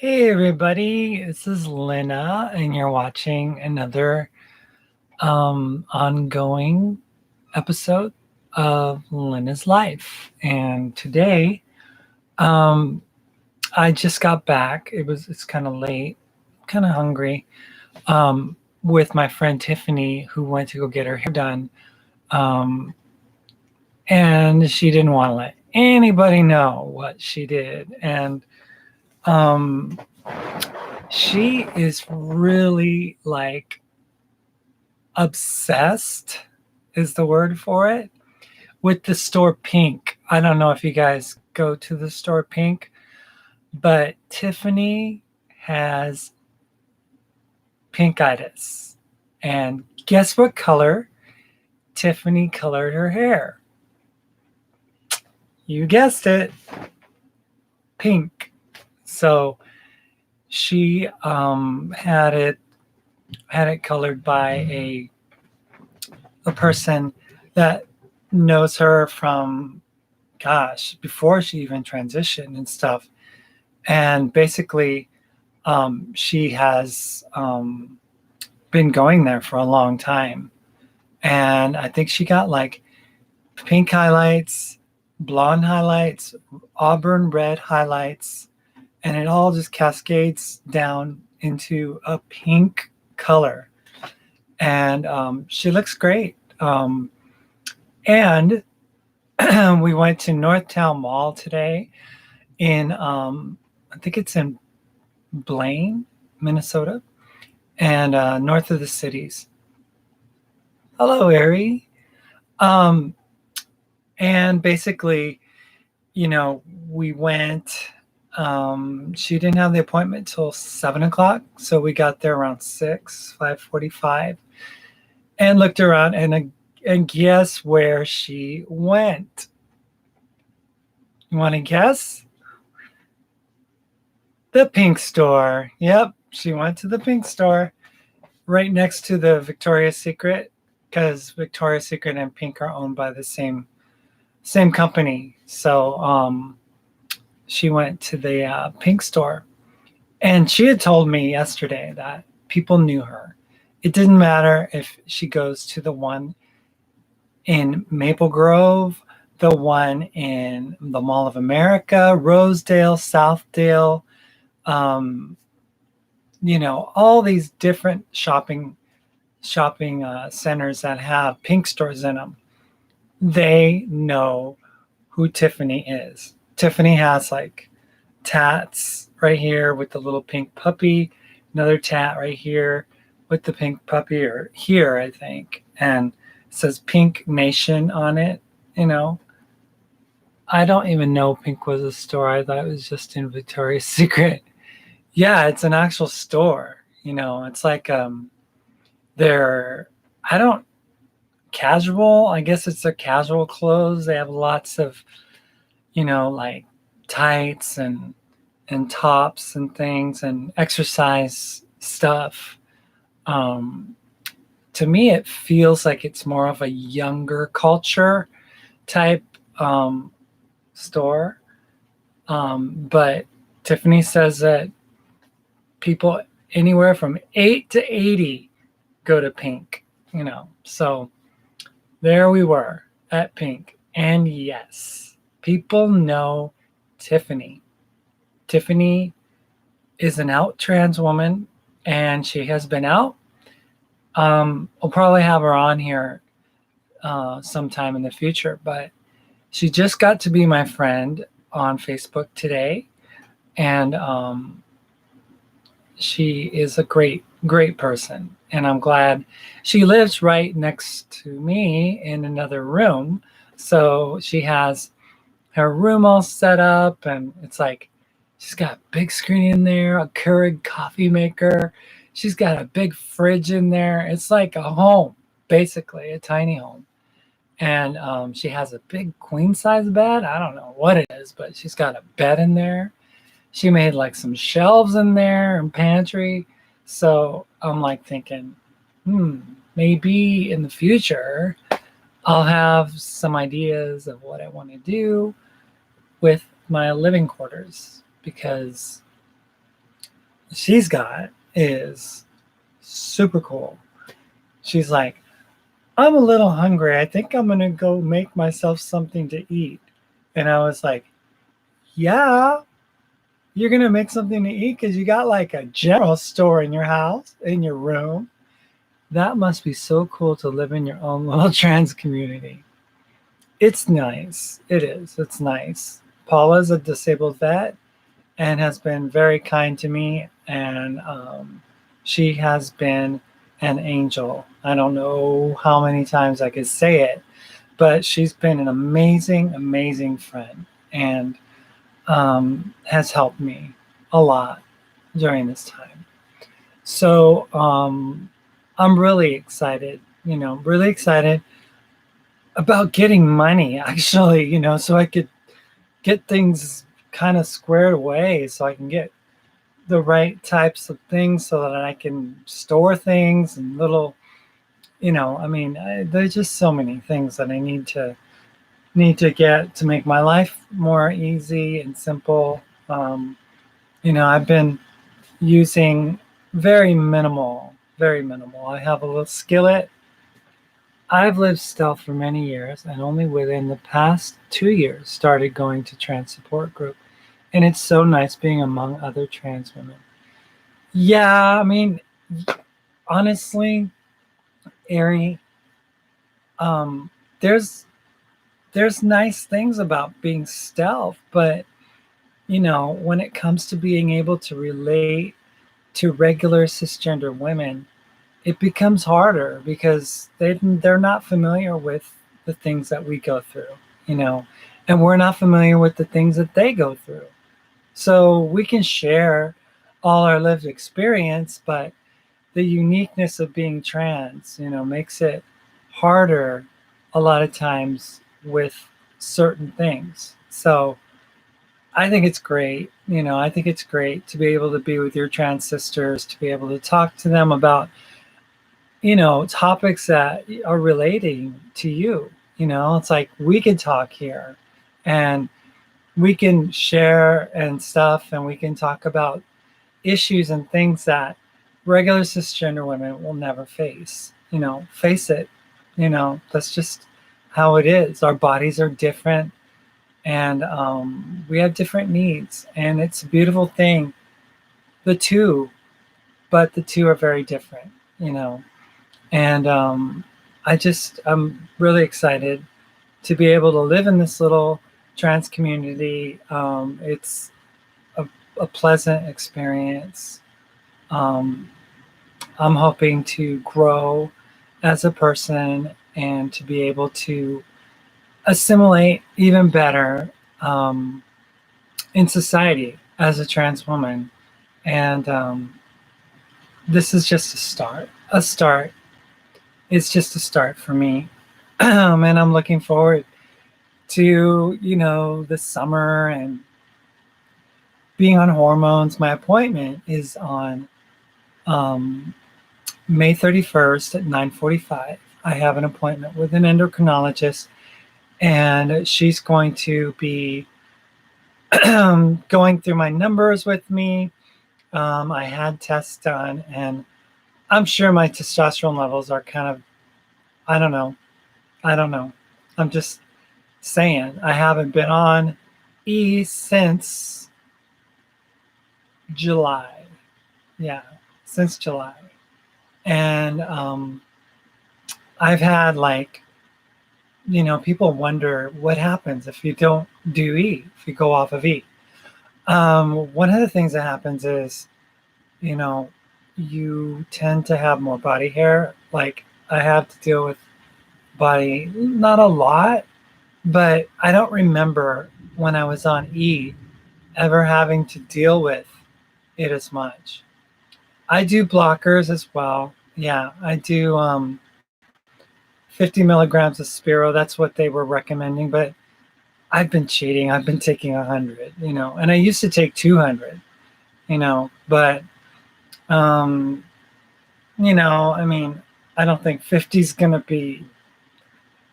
Hey everybody, this is Lena, and you're watching another ongoing episode of Lena's Life. And today, um, I just got back. It's kind of late, kind of hungry. With my friend Tiffany, who went to go get her hair done, um, and she didn't want to let anybody know what she did, and um, she is really like obsessed is the word for it with the store Pink. I don't know if you guys go to the store Pink, but Tiffany has pinkitis. And guess what color Tiffany colored her hair? You guessed it, pink. So she had it colored by a person that knows her from, gosh, before she even transitioned and stuff. And basically, she has been going there for a long time. And I think she got like pink highlights, blonde highlights, auburn red highlights, and it all just cascades down into a pink color. And she looks great. And we went to Northtown Mall today in, I think it's in Blaine, Minnesota, and north of the cities. Hello, Ari. Um, and basically, we went. She didn't have the appointment till 7 o'clock, so we got there around 5:45, and looked around, and guess where she went? You want to guess? The Pink store. Yep, she went to the Pink store right next to the Victoria's Secret, because Victoria's Secret and Pink are owned by the same company. So she went to the Pink store, and she had told me yesterday that people knew her. It didn't matter if she goes to the one in Maple Grove, the one in the Mall of America, Rosedale, Southdale, um, all these different shopping centers that have Pink stores in them. They know who Tiffany is. Tiffany has like tats right here with the little pink puppy, another tat right here with the pink puppy, or here, I think, and it says Pink Nation on it. You know, I don't even know Pink was a store. I thought it was just in Victoria's Secret. Yeah, it's an actual store. It's like they're I don't casual. I guess it's their casual clothes. They have lots of, like tights and tops and things and exercise stuff. Um, to me, it feels like it's more of a younger culture type store. But Tiffany says that people anywhere from 8 to 80 go to Pink, So there we were at Pink. And yes, people know Tiffany. Tiffany is an out trans woman, and she has been out. We'll probably have her on here sometime in the future, but she just got to be my friend on Facebook today. And she is a great, great person. And I'm glad she lives right next to me in another room. So she has her room all set up, and it's like she's got a big screen in there, a Keurig coffee maker. She's got a big fridge in there. It's like a home, basically, a tiny home. And she has a big queen size bed. I don't know what it is, but she's got a bed in there. She made like some shelves in there and pantry. So I'm like thinking, maybe in the future I'll have some ideas of what I want to do with my living quarters, because she's got is super cool. She's like, I'm a little hungry. I think I'm going to go make myself something to eat. And I was like, yeah, you're going to make something to eat because you got like a general store in your house, in your room. That must be so cool to live in your own little trans community. It's nice. It is. It's nice. Paula's a disabled vet and has been very kind to me. And she has been an angel. I don't know how many times I could say it, but she's been an amazing, amazing friend and has helped me a lot during this time. So I'm really excited, really excited about getting money actually, so I could get things kind of squared away so I can get the right types of things so that I can store things and little, there's just so many things that I need to get to make my life more easy and simple. I've been using very minimal, very minimal. I have a little skillet. I've lived stealth for many years and only within the past 2 years started going to trans support group. And it's so nice being among other trans women. Yeah, honestly, Ari, um, there's there's nice things about being stealth, but when it comes to being able to relate to regular cisgender women, it becomes harder because they're not familiar with the things that we go through, you know, and we're not familiar with the things that they go through. So we can share all our lived experience, but the uniqueness of being trans, makes it harder a lot of times with certain things. So I think it's great. I think it's great to be able to be with your trans sisters, to be able to talk to them about, topics that are relating to you. It's like we can talk here and we can share and stuff, and we can talk about issues and things that regular cisgender women will never face. Face it. That's just how it is. Our bodies are different and we have different needs, and it's a beautiful thing, the two, but the two are very different, and I'm really excited to be able to live in this little trans community. It's a pleasant experience. um, I'm hoping to grow as a person and to be able to assimilate even better um, in society as a trans woman. And this is just a start. A start. It's just a start for me. And I'm looking forward to, the summer and being on hormones. My appointment is on um, May 31st at 9:45. I have an appointment with an endocrinologist, and she's going to be going through my numbers with me. I had tests done, and I'm sure my testosterone levels are kind of, I don't know. I don't know. I'm just saying, I haven't been on E since July. Yeah, since July. And I've had like, people wonder what happens if you don't do E, if you go off of E. One of the things that happens is, you know, you tend to have more body hair. Like I have to deal with body, not a lot, but I don't remember when I was on E ever having to deal with it as much. I do blockers as well. Yeah, I do 50 milligrams of Spiro. That's what they were recommending, but I've been cheating. I've been taking 100, and I used to take 200, but um, I mean, I don't think 50 is going to be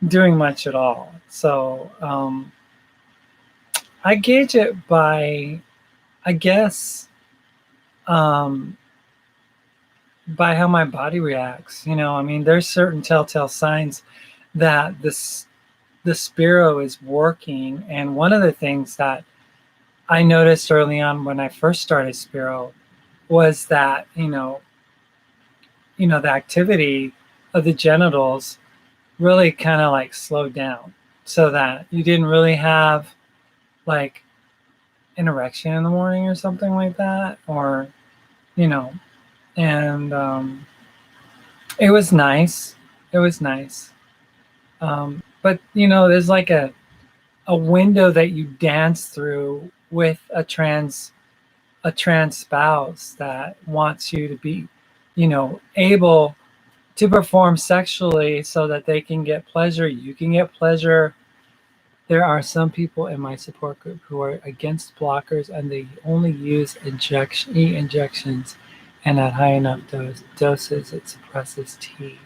doing much at all. So I gauge it by, I guess, um, by how my body reacts. I mean, there's certain telltale signs that the Spiro is working. And one of the things that I noticed early on when I first started Spiro was that, the activity of the genitals really kind of like slowed down, so that you didn't really have like an erection in the morning or something like that, or, you know, and it was nice. It was nice. But, there's like a window that you dance through with a trans spouse that wants you to be, able to perform sexually so that they can get pleasure. You can get pleasure. There are some people in my support group who are against blockers, and they only use injections, and at high enough doses, it suppresses T.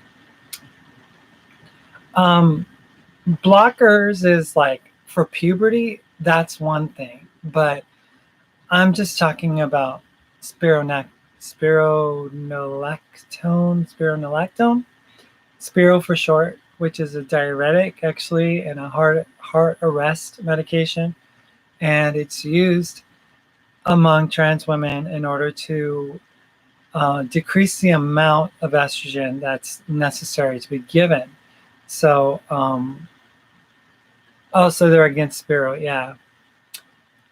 Um, Blockers is like for puberty. That's one thing, but I'm just talking about spironolactone, Spiro for short, which is a diuretic actually and a heart arrest medication, and it's used among trans women in order to decrease the amount of estrogen that's necessary to be given. So, so they're against Spiro, yeah.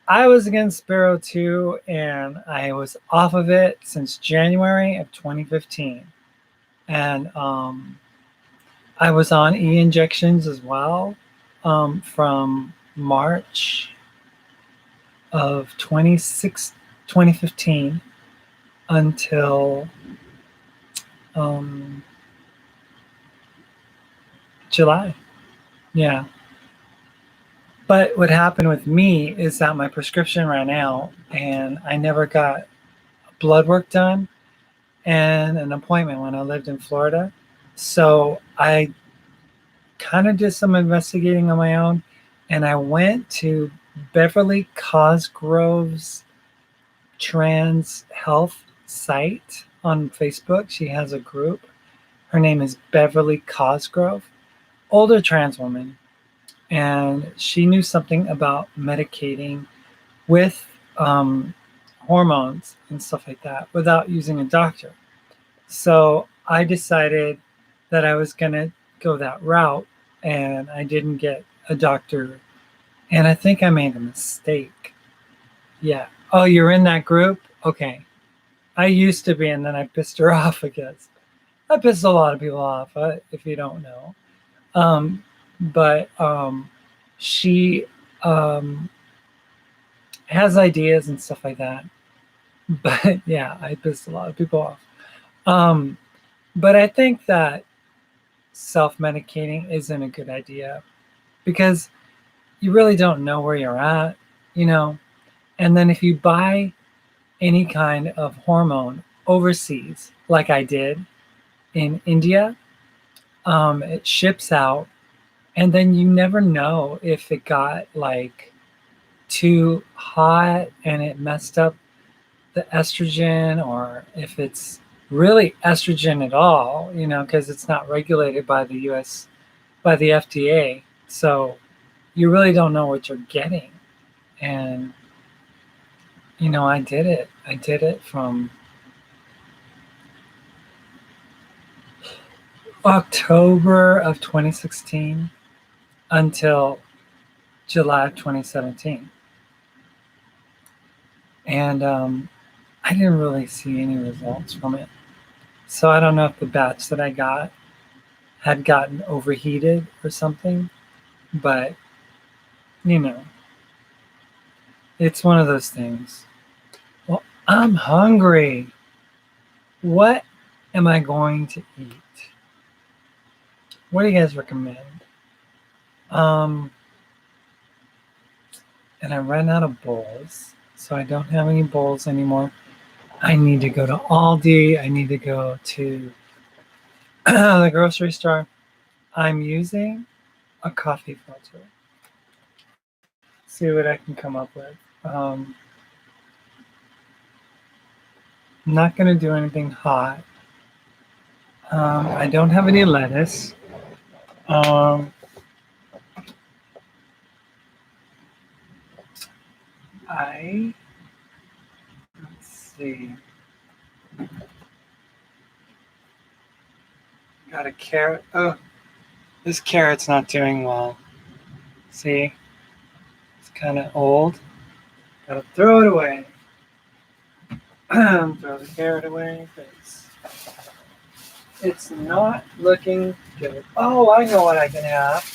I was against Spiro too, and I was off of it since January of 2015. And I was on injections as well from March of 2015 until um, July. Yeah. But what happened with me is that my prescription ran out and I never got blood work done and an appointment when I lived in Florida. So I kind of did some investigating on my own, and I went to Beverly Cosgrove's trans health site on Facebook. She has a group. Her name is Beverly Cosgrove, older trans woman, and she knew something about medicating with hormones and stuff like that without using a doctor. So I decided that I was going to go that route, and I didn't get a doctor. And I think I made a mistake. Yeah. Oh, you're in that group? Okay. I used to be, and then I pissed her off, I guess. I pissed a lot of people off, if you don't know. But she has ideas and stuff like that. But yeah, I pissed a lot of people off. Um, but I think that self-medicating isn't a good idea because you really don't know where you're at, you know. And then if you buy any kind of hormone overseas, like I did in India, it ships out, and then you never know if it got like too hot and it messed up the estrogen, or if it's really estrogen at all, because it's not regulated by the US, by the FDA. So you really don't know what you're getting. And, I did it. I did it from October of 2016 until July of 2017. And I didn't really see any results from it. So I don't know if the batch that I got had gotten overheated or something, but you know, it's one of those things. Well, I'm hungry. What am I going to eat? What do you guys recommend? Um, and I ran out of bowls, so I don't have any bowls anymore. I need to go to Aldi. I need to go to the grocery store. I'm using a coffee filter. See what I can come up with. Um, I'm not going to do anything hot. I don't have any lettuce. Um, I let's see. Got a carrot. Oh, this carrot's not doing well. See, it's kind of old. Gotta throw it away. Throw the carrot away. It's not looking good. Oh, I know what I can have.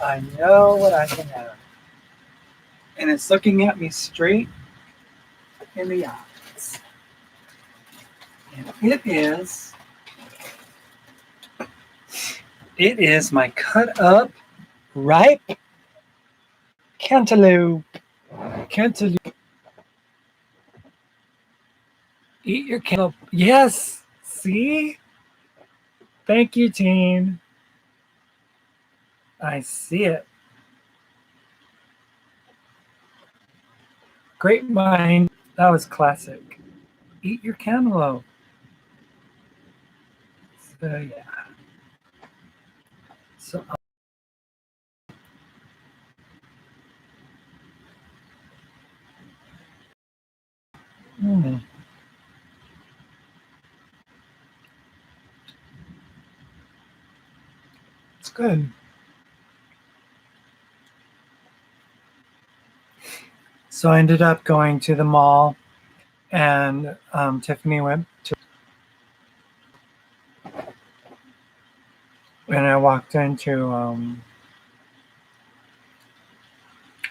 I know what I can have. And it's looking at me straight in the eyes. And it is my cut up ripe cantaloupe. Cantaloupe. Eat your cantaloupe. Yes. See? Thank you, team. I see it. Great mind. That was classic. Eat your cantaloupe. So yeah. So mm, it's good. So I ended up going to the mall, and Tiffany went to, and I walked into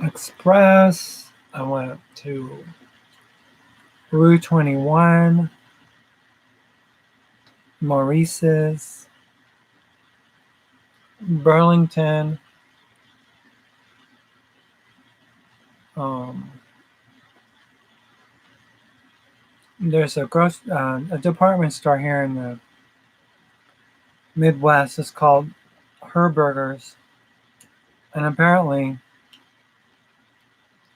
Express. I went to Rue 21, Maurice's, Burlington. Um, there's a department store here in the Midwest. It's called Her Burgers, and apparently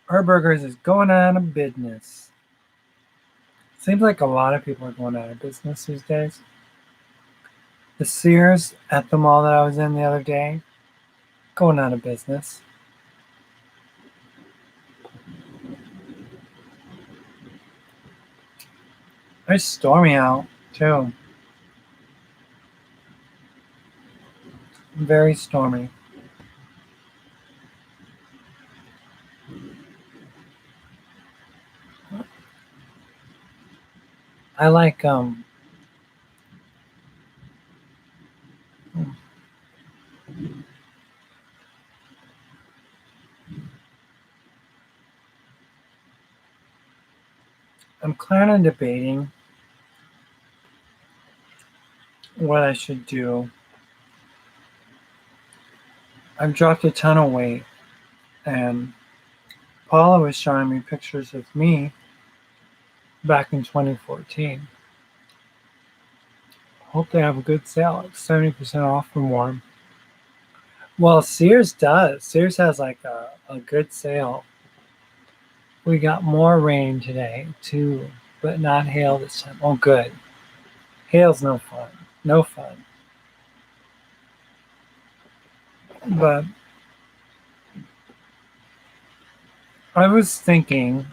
Her Burgers is going out of business. Seems like a lot of people are going out of business these days. The Sears at the mall that I was in the other day, going out of business. It's stormy out too. Very stormy. I like I'm kind of debating what I should do. I've dropped a ton of weight, and Paula was showing me pictures of me back in 2014. Hope they have a good sale, like 70% off or more. Well, Sears does. Sears has like a good sale. We got more rain today too, but not hail this time. Oh, good. Hail's no fun. No fun. But I was thinking,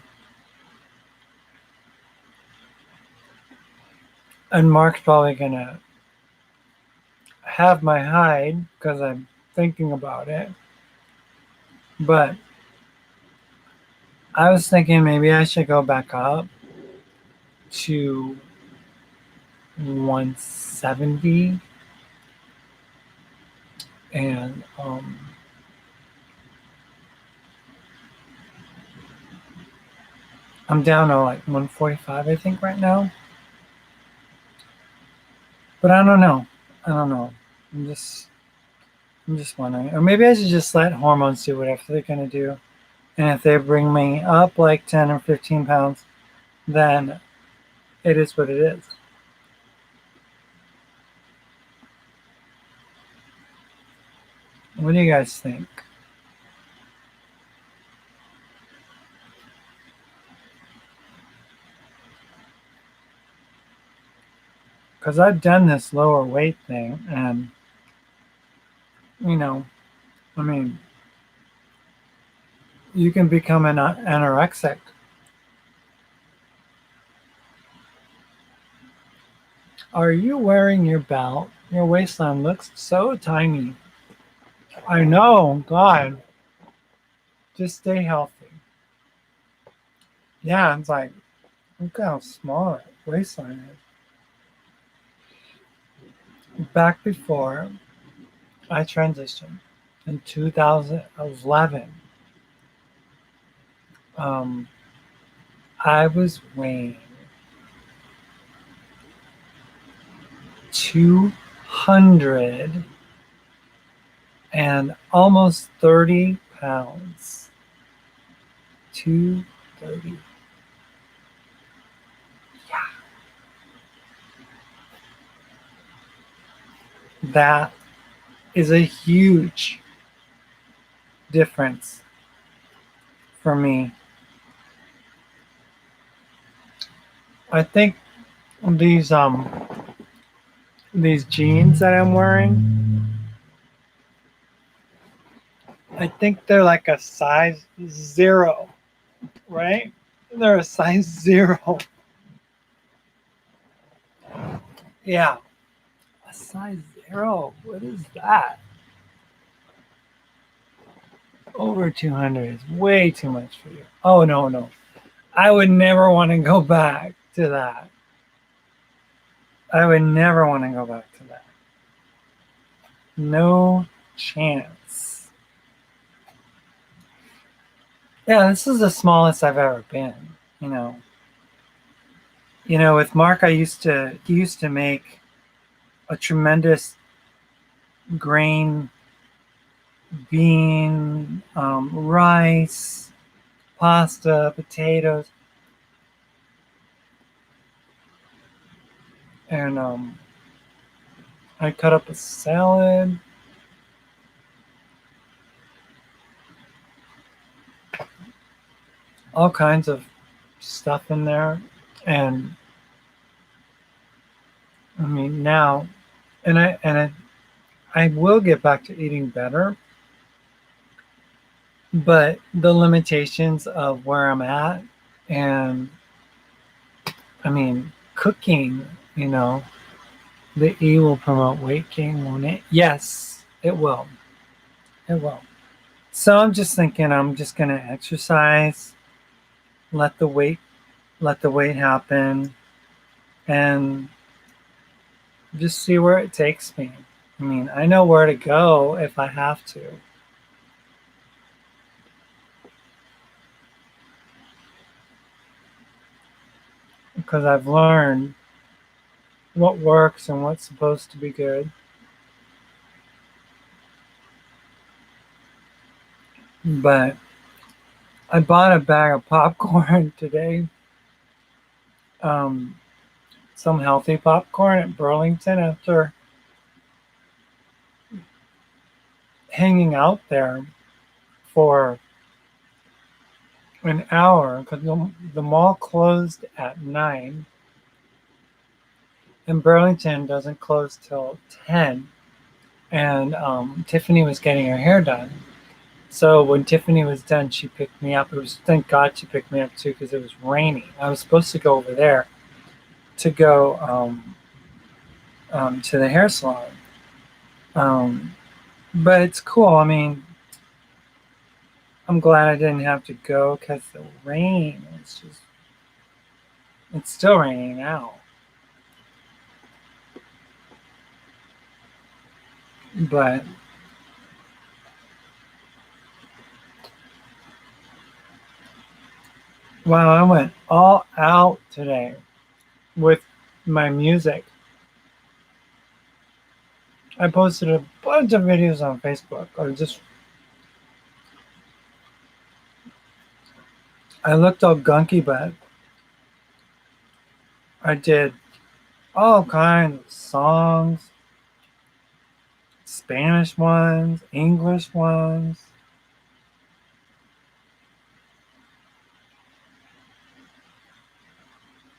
and Mark's probably gonna have my hide because I'm thinking about it. But I was thinking maybe I should go back up to 170, and I'm down to like 145, I think, right now. But I don't know. I don't know. I'm just I'm just wondering. Or maybe I should just let hormones do whatever they're gonna do. And if they bring me up like 10 or 15 pounds, then it is what it is. What do you guys think? because I've done this lower weight thing, and you know, I mean, you can become an anorexic. Are you wearing your belt? Your waistline looks so tiny. I know, God, just stay healthy. Yeah, it's like, look how small that waistline is. Back before I transitioned in 2011, um, I was weighing 200 and almost 30 pounds. 230. That is a huge difference for me. I think these these jeans that I'm wearing, I think they're like a size 0, right? They're a size 0. Yeah, a size 0. What is that? Over 200 is way too much for you. Oh, no, no. I would never want to go back to that. I would never want to go back to that. No chance. Yeah, this is the smallest I've ever been, you know. With Mark, he used to make a tremendous grain, bean, rice, pasta, potatoes, and I cut up a salad, all kinds of stuff in there, and I mean now, I will get back to eating better, but the limitations of where I'm at, and I mean cooking, you know, the E will promote weight gain, won't it? Yes, it will. It will. So I'm just thinking I'm just gonna exercise, let the weight let the weight happen, and just see where it takes me. I mean, I know where to go if I have to, because I've learned what works and what's supposed to be good. But I bought a bag of popcorn today, um, some healthy popcorn at Burlington after hanging out there for an hour because the mall closed at 9 and Burlington doesn't close till 10. And Tiffany was getting her hair done. So when Tiffany was done, she picked me up. It was thank God she picked me up too because it was raining. I was supposed to go over there to go to the hair salon, um, but it's cool. I mean, I'm glad I didn't have to go because the rain is just it's still raining now. But wow, I went all out today with my music. I posted a bunch of videos on Facebook. I looked all gunky, but I did all kinds of songs, Spanish ones, English ones.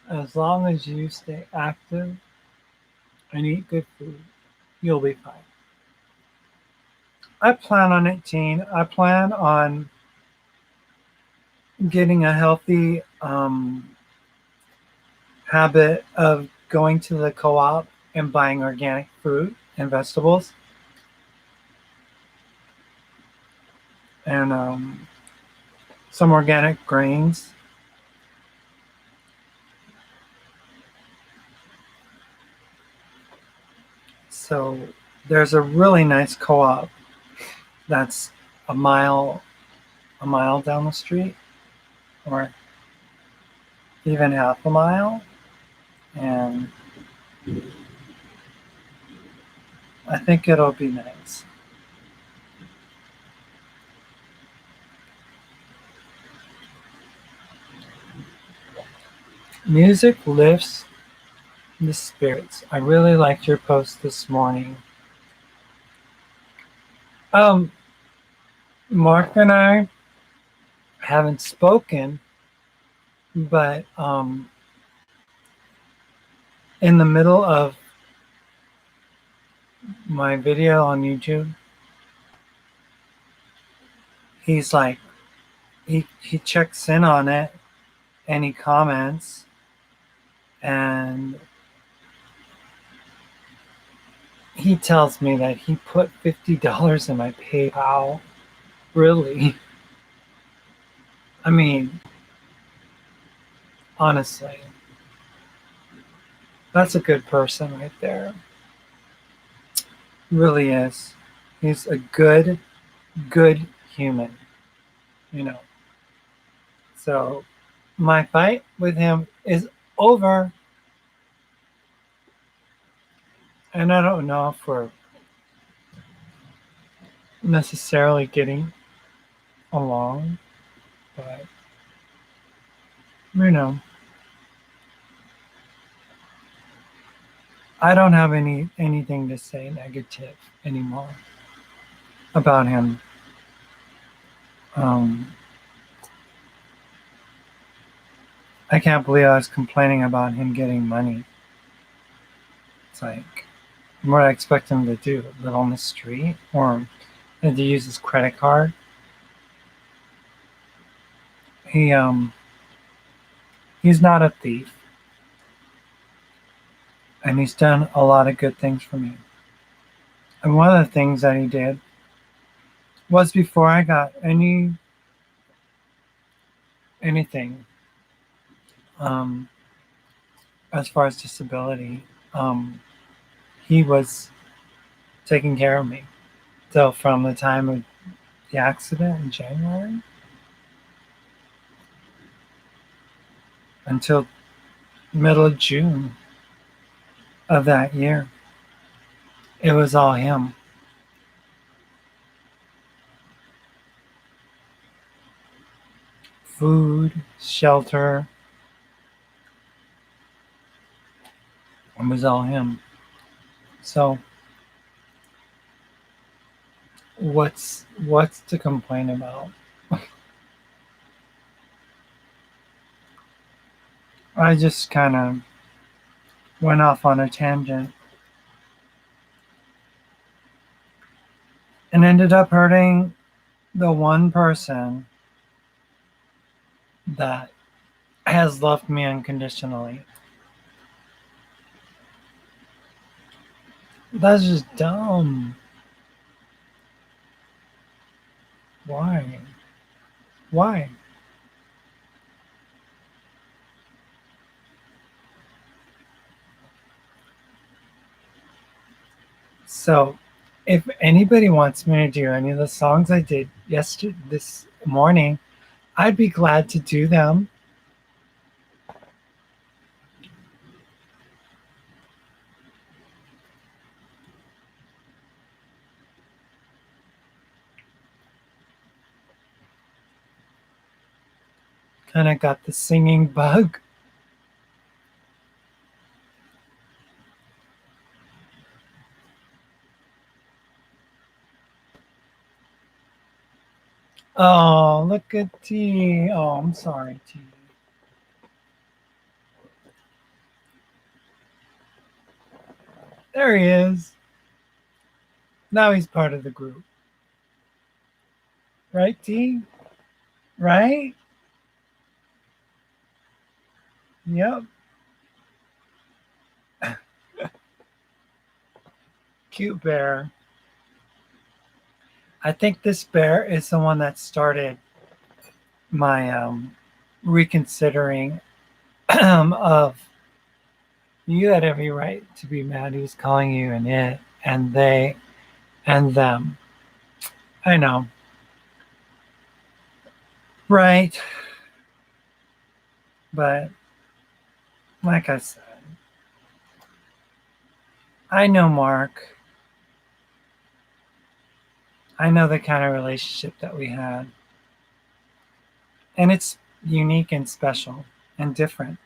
As long as you stay active and eat good food, you'll be fine. I plan on it, teen. I plan on getting a healthy habit of going to the co-op and buying organic fruit and vegetables, and some organic grains. So there's a really nice co-op that's a mile a mile down the street, or even half a mile, and I think it'll be nice. Music lifts the spirits. I really liked your post this morning. Um, Mark and I haven't spoken, but in the middle of my video on YouTube, he's like, he checks in on it and he comments, and he tells me that he put $50 in my PayPal. Really? I mean, honestly, that's a good person right there. Really is. He's a good human, you know. So my fight with him is over, and I don't know if we're necessarily getting along, but you know, I don't have anything to say negative anymore about him. Um, I can't believe I was complaining about him getting money. It's like, what do I expect him to do? Live on the street, or to use his credit card? He he's not a thief, and he's done a lot of good things for me. And one of the things that he did was, before I got anything, um, as far as disability, um, he was taking care of me. So from the time of the accident in January until middle of June of that year, it was all him. Food, shelter, it was all him. So what's to complain about? I just kind of went off on a tangent and ended up hurting the one person that has loved me unconditionally. That's just dumb. Why? Why? So, if anybody wants me to do any of the songs I did yesterday, this morning, I'd be glad to do them. Kind of got the singing bug. Oh, look at T. Oh, I'm sorry, T. There he is. Now he's part of the group. Right, T? Right? Yep. Cute bear. I think this bear is the one that started my reconsidering of you had every right to be mad. He was calling you an it and they and them. I know. Right. But like I said, I know Mark. I know the kind of relationship that we had. And it's unique and special and different.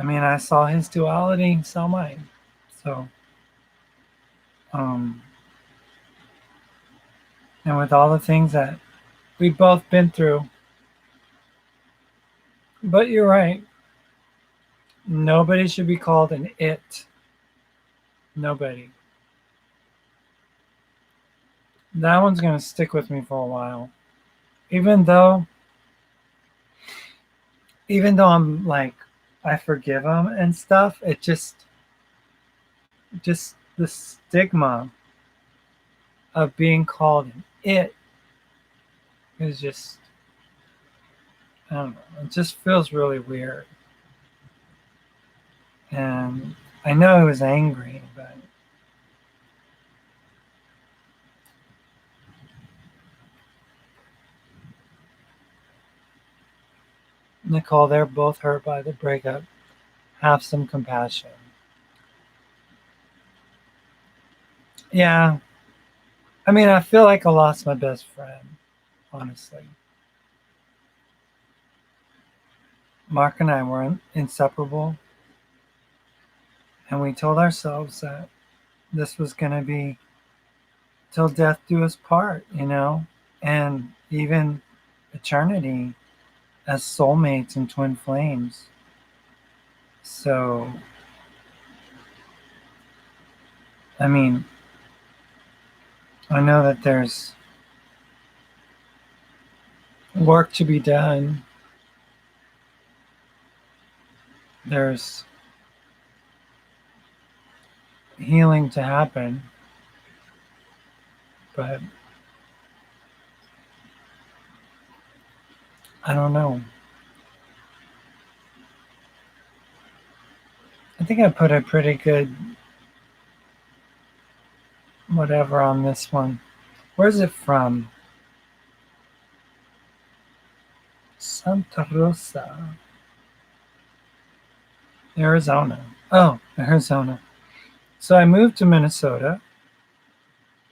I mean, I saw his duality, saw mine. So, um, and with all the things that we've both been through, but you're right. Nobody should be called an it. Nobody. That one's going to stick with me for a while. Even though, even though I'm like, I forgive him and stuff, just the stigma of being called an it is just, I don't know, it just feels really weird. And I know he was angry, but Nicole, they're both hurt by the breakup. Have some compassion. Yeah. I mean, I feel like I lost my best friend, honestly. Mark and I were inseparable, and we told ourselves that this was going to be till death do us part, you know, and even eternity as soulmates and twin flames. So, I mean, I know that there's work to be done. There's healing to happen, but I don't know. I think I put a pretty good whatever on this one. Where's it from? Santa Rosa, Arizona. Oh, Arizona. So I moved to Minnesota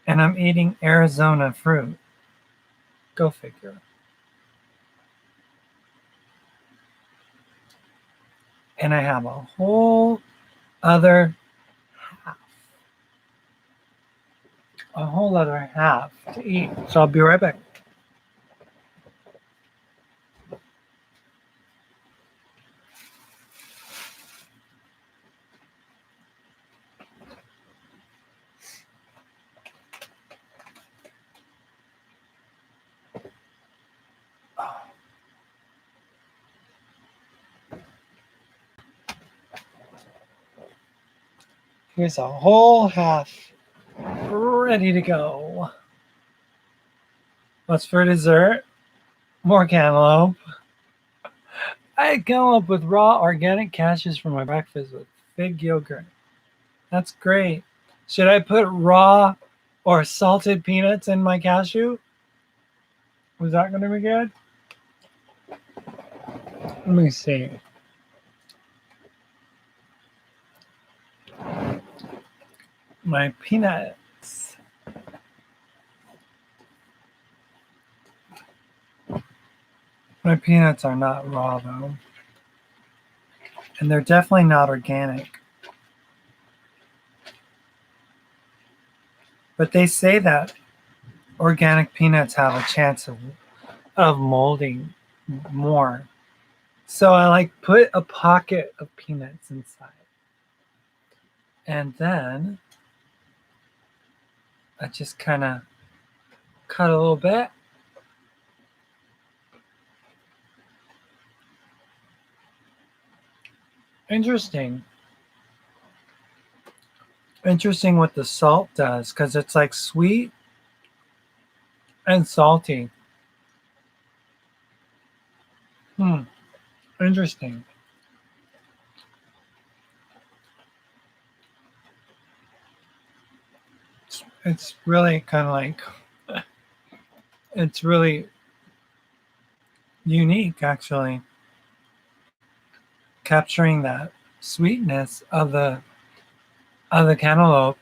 and I'm eating Arizona fruit. Go figure. And I have a whole other half, to eat. So I'll be right back. Here's a whole half ready to go. What's for dessert? More cantaloupe. I had cantaloupe with raw organic cashews for my breakfast with fig yogurt. That's great. Should I put raw or salted peanuts in my cashew? Was that going to be good? Let me see. My peanuts. My peanuts are not raw though. And they're definitely not organic. But they say that organic peanuts have a chance of molding more. So I like put a pocket of peanuts inside. And then I just kind of cut a little bit. Interesting. Interesting what the salt does because it's like sweet and salty. Hmm. Interesting. It's really kind of like, it's really unique actually, capturing that sweetness of the cantaloupe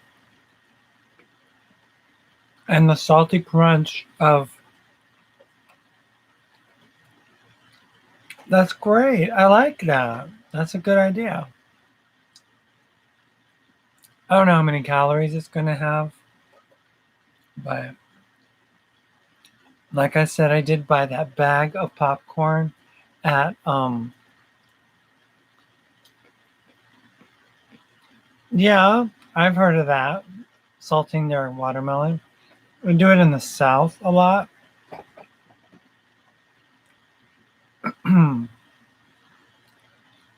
and the salty crunch of. That's great. I like that. That's a good idea. I don't know how many calories it's going to have, but like I said, I did buy that bag of popcorn at yeah, I've heard of that. Salting their watermelon. We do it in the South a lot.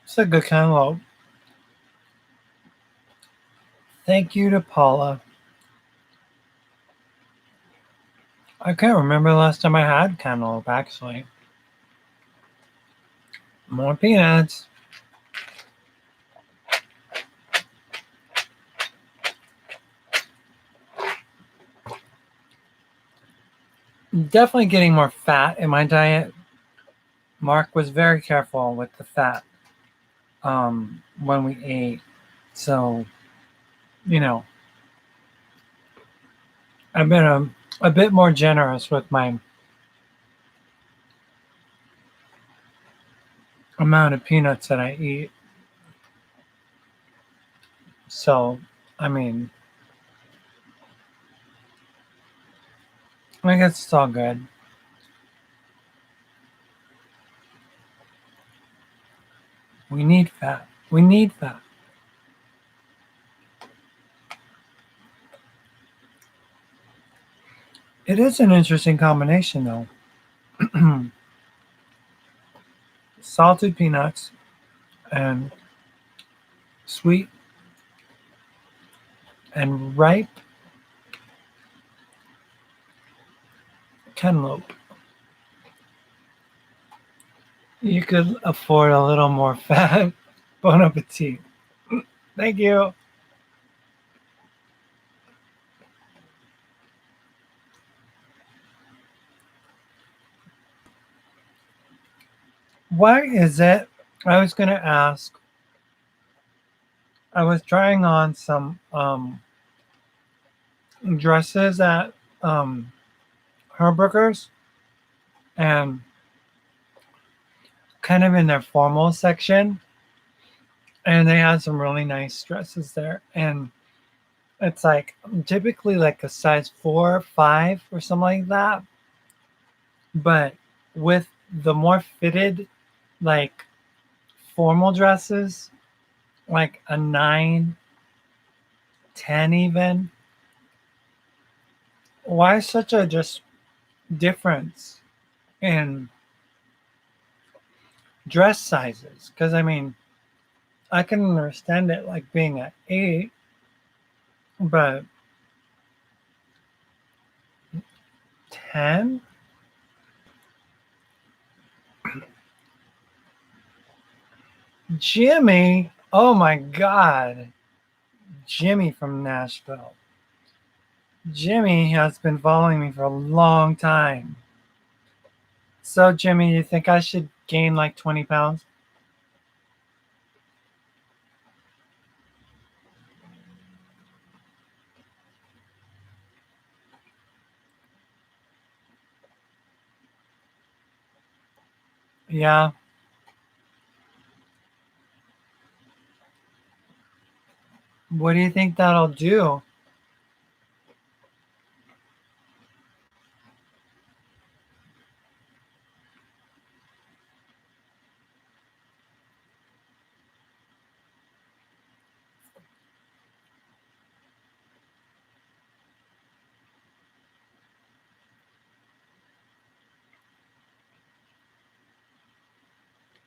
It's a good cantaloupe. Thank you to Paula. I can't remember the last time I had cantaloupe actually. More peanuts. Definitely getting more fat in my diet. Mark was very careful with the fat when we ate. So, you know, I've been a bit more generous with my amount of peanuts that I eat. So, I mean, I guess it's all good. We need fat. We need fat. It is an interesting combination, though. Salted peanuts and sweet and ripe cantaloupe. You could afford a little more fat. Bon appetit. Thank you. Why is it? I was going to ask. I was trying on some dresses at um, Herberger's and kind of in their formal section. And they had some really nice dresses there. And it's like typically like a size 4 or 5 or something like that. But with the more fitted, like formal dresses, like a 9, 10 even. Why such a just difference in dress sizes? Because I mean, I can understand it like being at 8, but 10? Jimmy, oh my God, Jimmy from Nashville. Jimmy has been following me for a long time. So, Jimmy, you think I should gain like 20 pounds? Yeah. What do you think that'll do?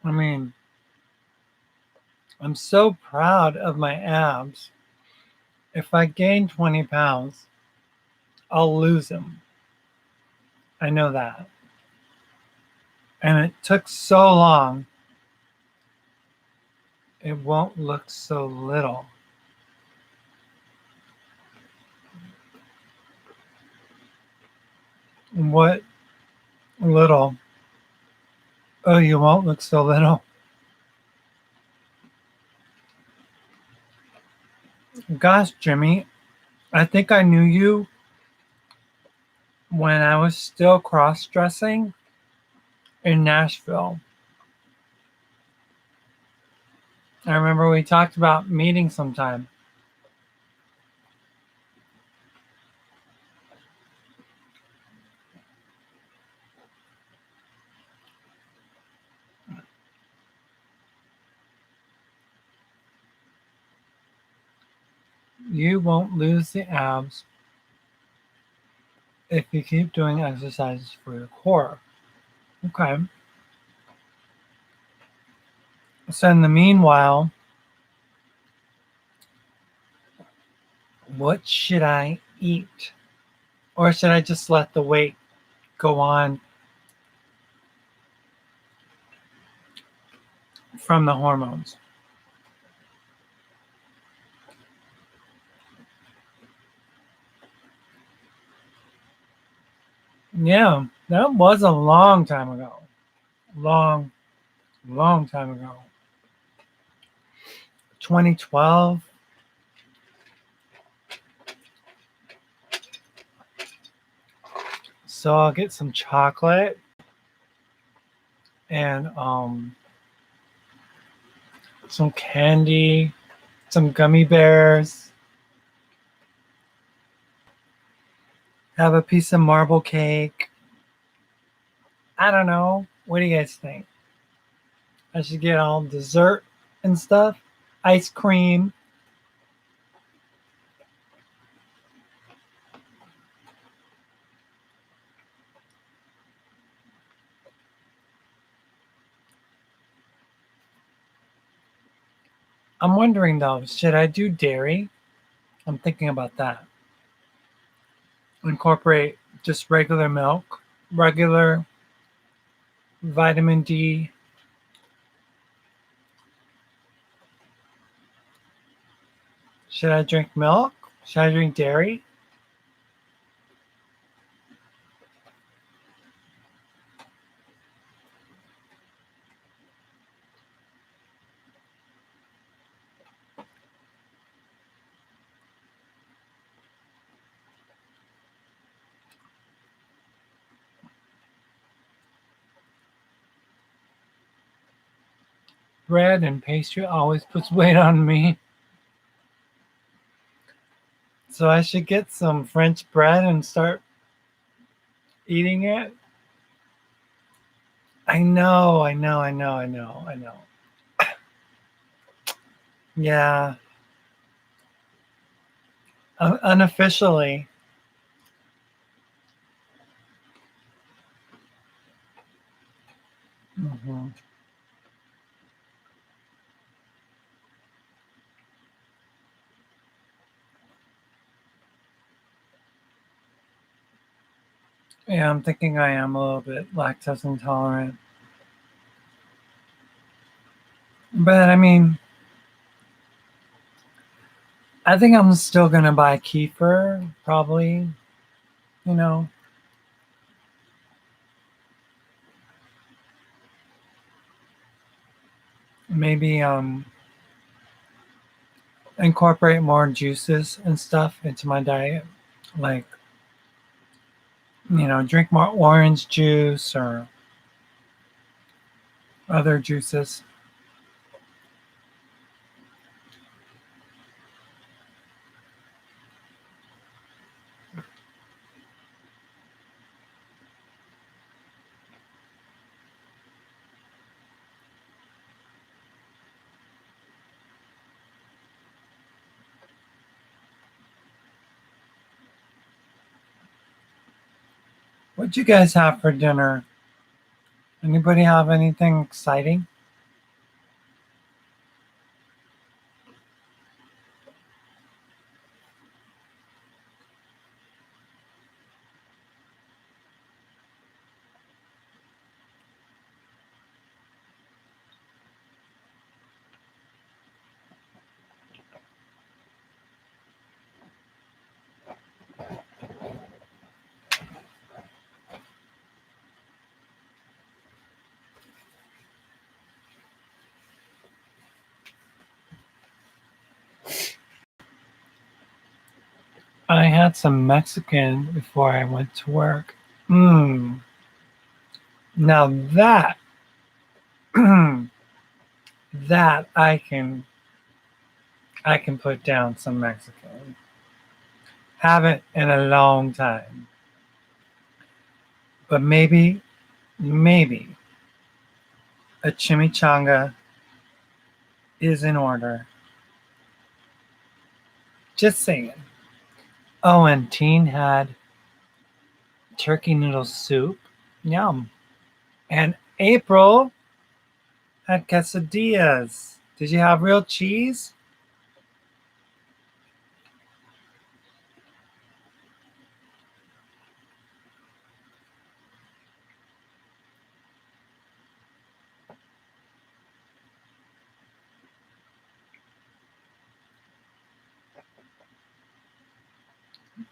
I mean, I'm so proud of my abs. If I gain 20 pounds, I'll lose them. I know that. And it took so long, it won't look so little. What little? Oh, you won't look so little. Gosh, Jimmy, I think I knew you when I was still cross dressing in Nashville. I remember we talked about meeting sometime. You won't lose the abs if you keep doing exercises for your core. Okay. So, in the meanwhile, what should I eat? Or should I just let the weight go on from the hormones? Yeah, that was a long time ago. Long, long time ago. 2012. So I'll get some chocolate and some candy, some gummy bears, have a piece of marble cake. I don't know. What do you guys think? I should get all dessert and stuff, ice cream. I'm wondering though, should I do dairy? I'm thinking about that. Incorporate just regular milk, regular vitamin D. Should I drink milk? Should I drink dairy? Bread and pastry always puts weight on me. So I should get some French bread and start eating it. I know. Yeah, unofficially. Hmm. Yeah, I'm thinking I am a little bit lactose intolerant. But I mean, I think I'm still gonna buy kefir, probably. You know, maybe incorporate more juices and stuff into my diet. Like, drink more orange juice or other juices. What'd you guys have for dinner? Anybody have anything exciting? I had some Mexican before I went to work. Mmm. Now that that I can put down some Mexican. Haven't in a long time. But maybe a chimichanga is in order. Just saying. Oh, and Teen had turkey noodle soup. Yum. And April had quesadillas. Did you have real cheese?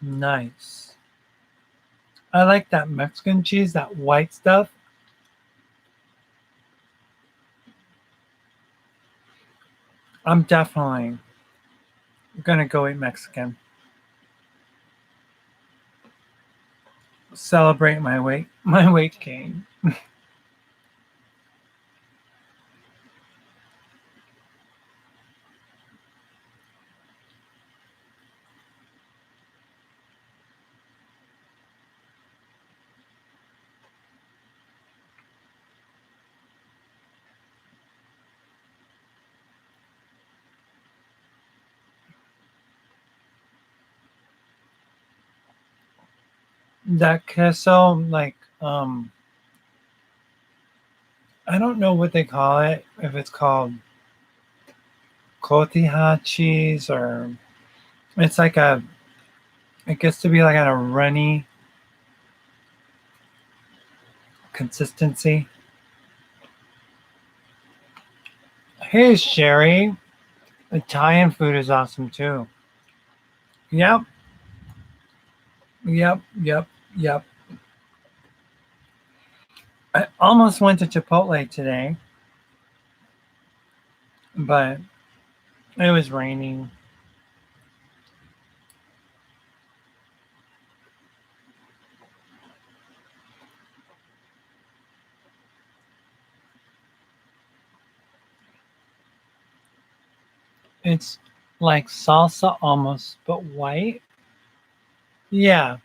Nice. I like that Mexican cheese, that white stuff. I'm definitely gonna go eat Mexican. Celebrate my weight gain. That queso, like I don't know what they call it, if it's called cotija cheese or it's like it gets to be like on a runny consistency. Hey Sherry, Italian food is awesome too. Yep, yep, yep. I almost went to Chipotle today, but it was raining. It's like salsa almost, but white. Yeah,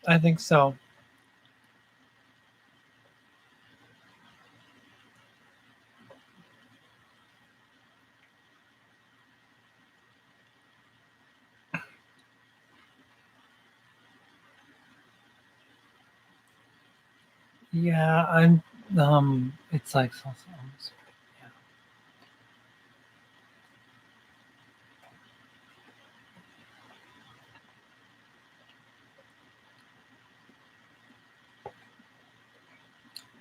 I think so. Yeah, I'm it's like salsa almost. Yeah.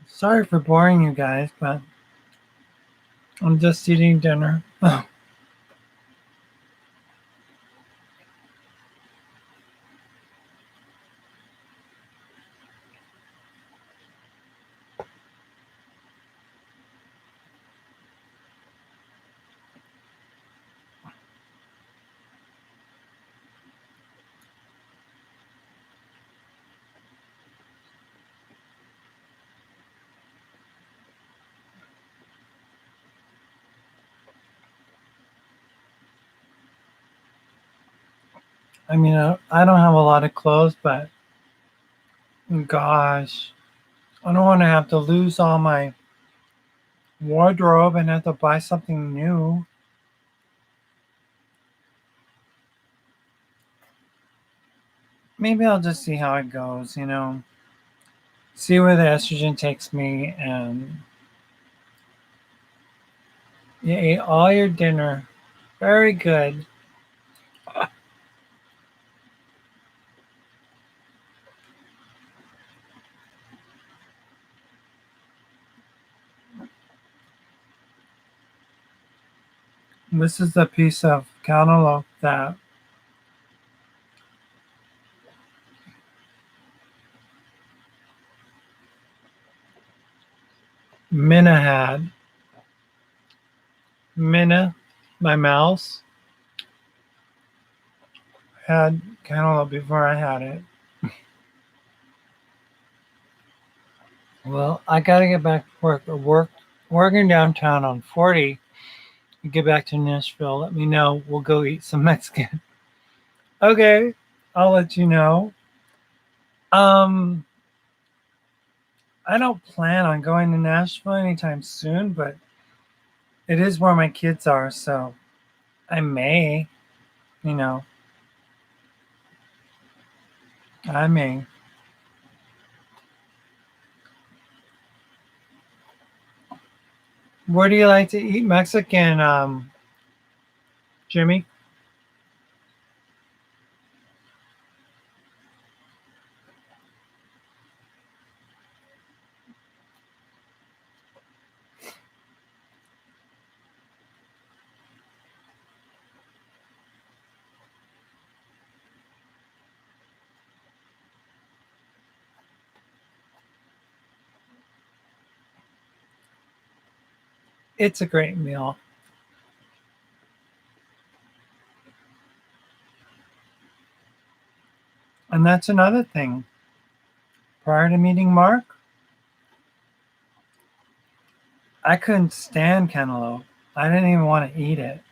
Sorry for boring you guys, but I'm just eating dinner. I mean, I don't have a lot of clothes, but gosh, I don't want to have to lose all my wardrobe and have to buy something new. Maybe I'll just see how it goes. See where the estrogen takes me. And you ate all your dinner. Very good. This is the piece of cantaloupe that Minna had. Minna, my mouse, had cantaloupe before I had it. Well, I gotta get back to working downtown on 40. Get back to Nashville. Let me know. We'll go eat some Mexican. Okay, I'll let you know. Um, I don't plan on going to Nashville anytime soon, but it is where my kids are, so I may, you know, I may. Where do you like to eat Mexican, Jimmy? It's a great meal. And that's another thing. Prior to meeting Mark, I couldn't stand cantaloupe. I didn't even want to eat it.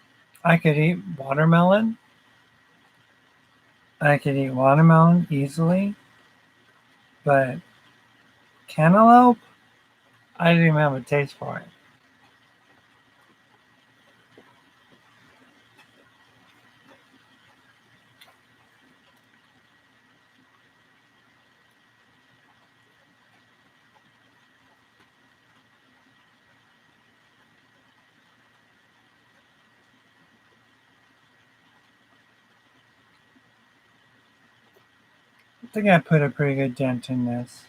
I could eat watermelon. I could eat watermelon easily, but cantaloupe, I didn't even have a taste for it. I think I put a pretty good dent in this.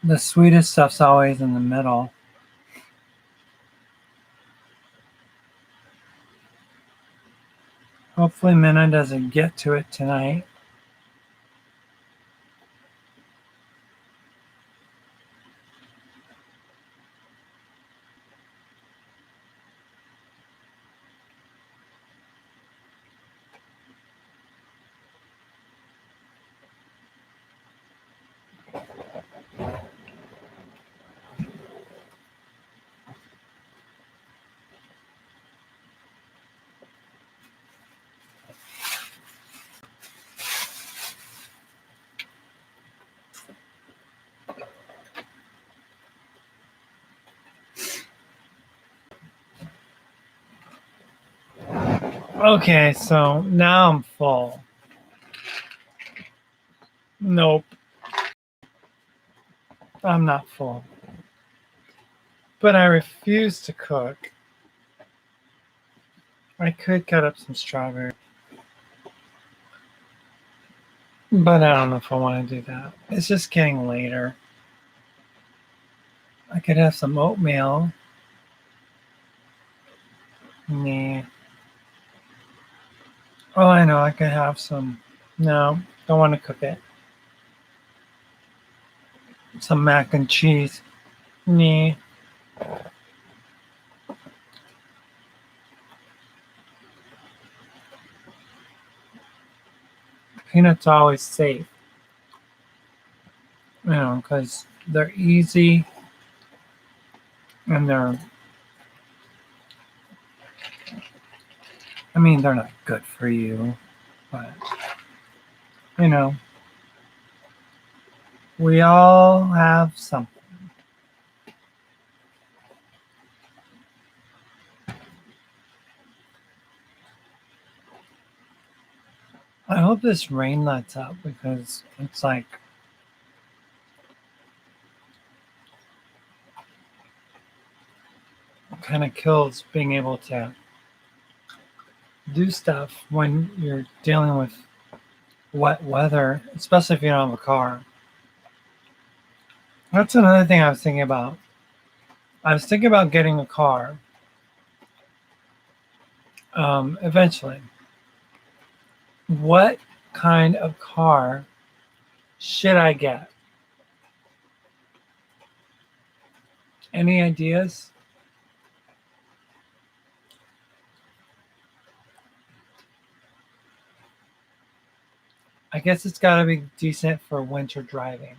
The sweetest stuff's always in the middle. Hopefully Minna doesn't get to it tonight. Okay, so now I'm full. Nope, I'm not full. But I refuse to cook. I could cut up some strawberry, but I don't know if I want to do that. It's just getting later. I could have some oatmeal. Nah. Oh, I know. I could have some. No, don't want to cook it. Some mac and cheese. Nah. Peanuts are always safe, because they're easy and they're not good for you, but, you know, we all have something. I hope this rain lets up because it's like kind of kills being able to do stuff when you're dealing with wet weather, especially if you don't have a car. That's another thing I was thinking about. I was thinking about getting a car eventually. What kind of car should I get? Any ideas? I guess it's got to be decent for winter driving.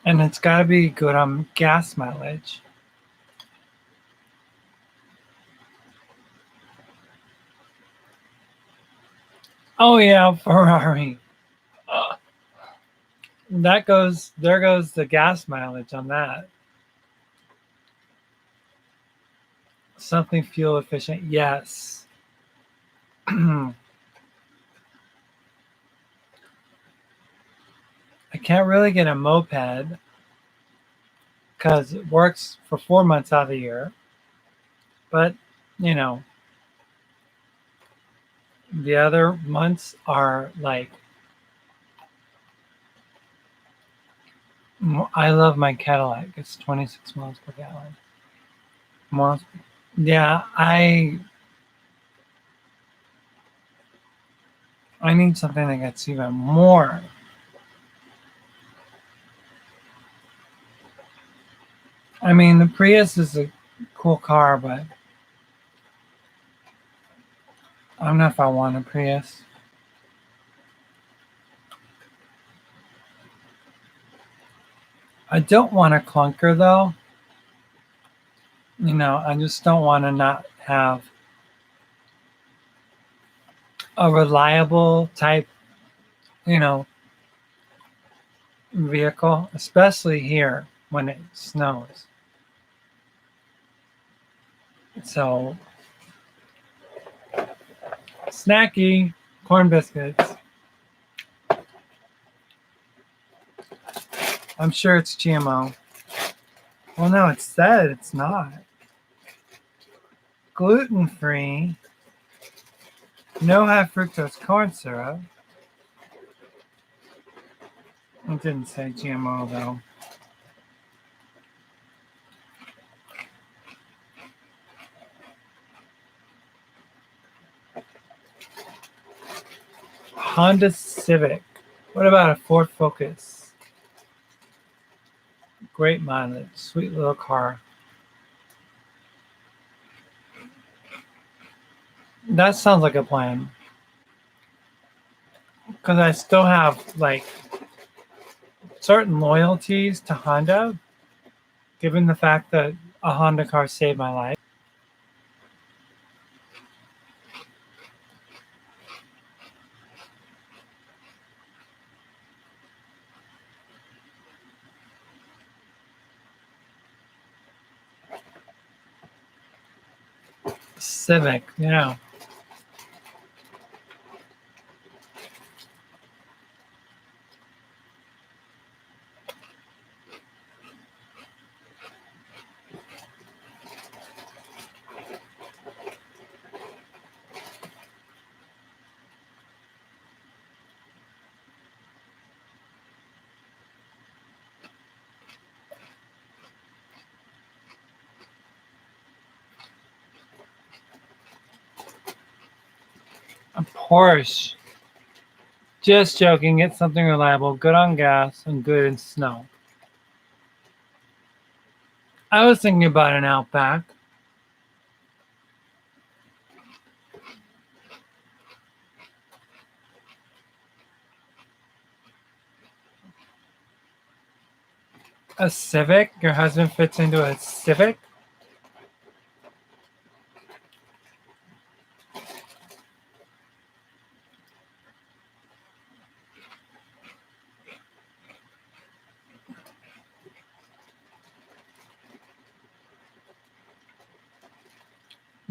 And it's got to be good on gas mileage. Oh yeah, Ferrari. There goes the gas mileage on that. Something fuel efficient, yes. I can't really get a moped because it works for 4 months out of the year. But, you know, the other months are like, I love my Cadillac. It's 26 miles per gallon. Miles, yeah, I need something that gets even more. I mean, the Prius is a cool car, but I don't know if I want a Prius. I don't want a clunker though. I just don't want to not have a reliable type, you know, vehicle, especially here when it snows. So, snacky corn biscuits. I'm sure it's GMO. Well, no, it said it's not. Gluten free, no high fructose corn syrup. It didn't say GMO though. Honda Civic. What about a Ford Focus? Great mileage, sweet little car. That sounds like a plan. Because I still have like certain loyalties to Honda, given the fact that a Honda car saved my life. Civic, yeah. A Porsche. Just joking. Get something reliable, good on gas, and good in snow. I was thinking about an Outback. A Civic? Your husband fits into a Civic?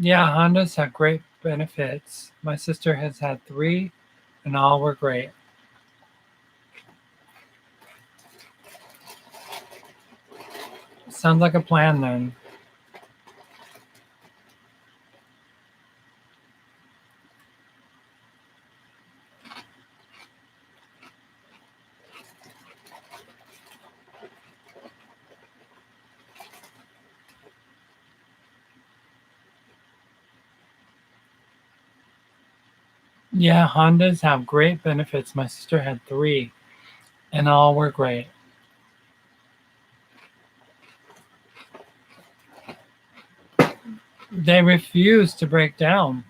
Yeah, Hondas have great benefits. My sister has had 3, and all were great. Sounds like a plan then. Yeah, Hondas have great benefits. My sister had 3, and all were great. They refuse to break down.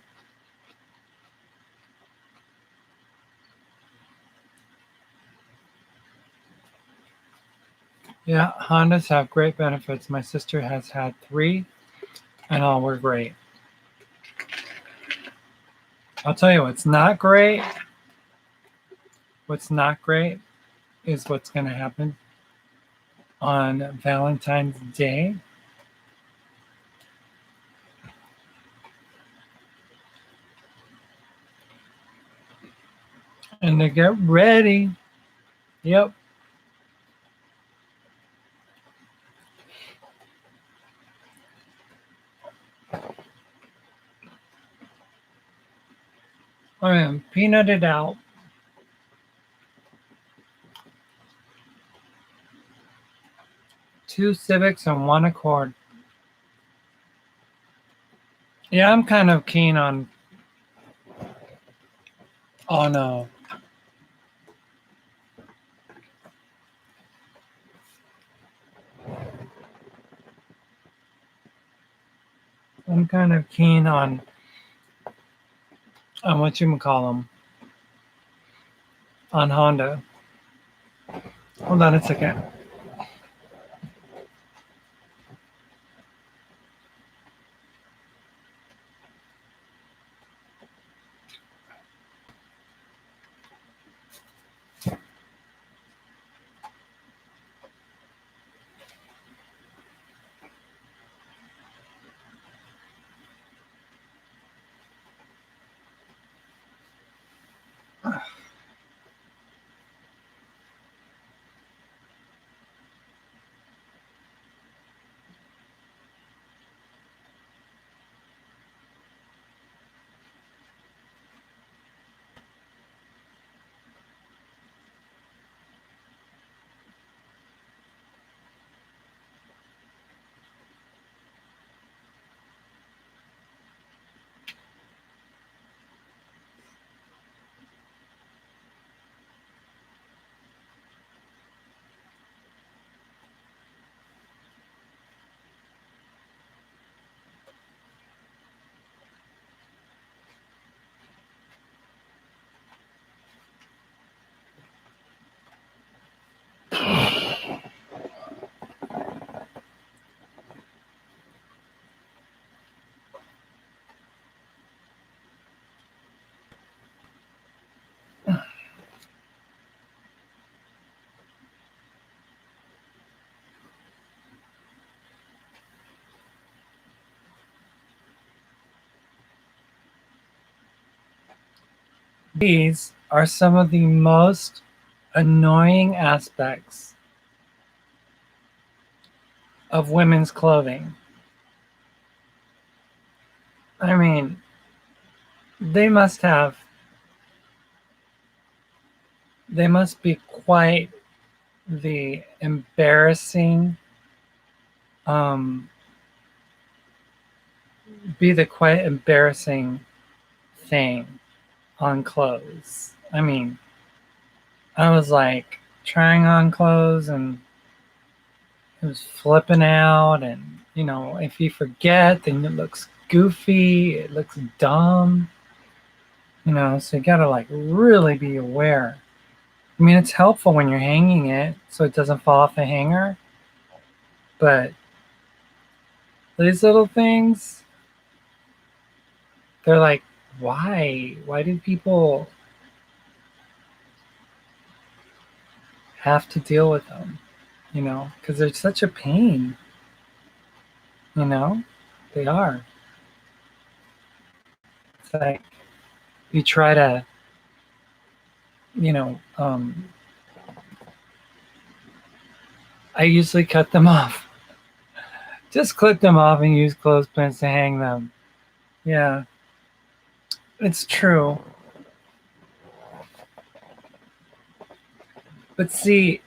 Yeah, Hondas have great benefits. My sister has had 3 and all were great. I'll tell you what's not great. What's not great is what's going to happen on Valentine's Day. And to get ready. Yep. I am peanutted out. Two Civics and one Accord. Yeah, I'm kind of keen on uh I'm kind of keen on what you call them, on Honda. Hold on a second. These are some of the most annoying aspects of women's clothing. I mean, they must have, they must be quite the embarrassing, um, be the quite embarrassing thing on clothes. I mean, I was like trying on clothes and it was flipping out. And, you know, if you forget, then it looks goofy, it looks dumb, you know, so you gotta like really be aware. I mean, it's helpful when you're hanging it so it doesn't fall off the hanger, but these little things, they're like, why? Why do people have to deal with them? You know, because they're such a pain. You know, they are. It's like you try to, you know, I usually cut them off. Just clip them off and use clothespins to hang them. Yeah, it's true. But see,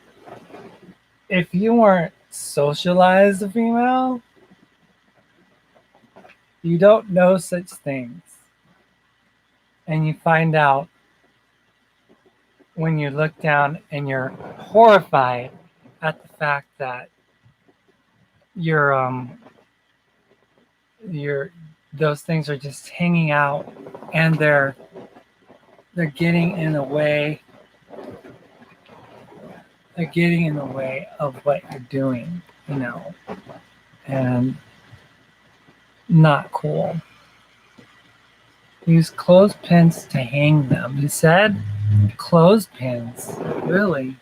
if you weren't socialized a female, you don't know such things. And you find out when you look down and you're horrified at the fact that your your those things are just hanging out and they're getting in the way are getting in the way of what you're doing, and not cool. Use clothespins to hang them. You said clothespins. Really?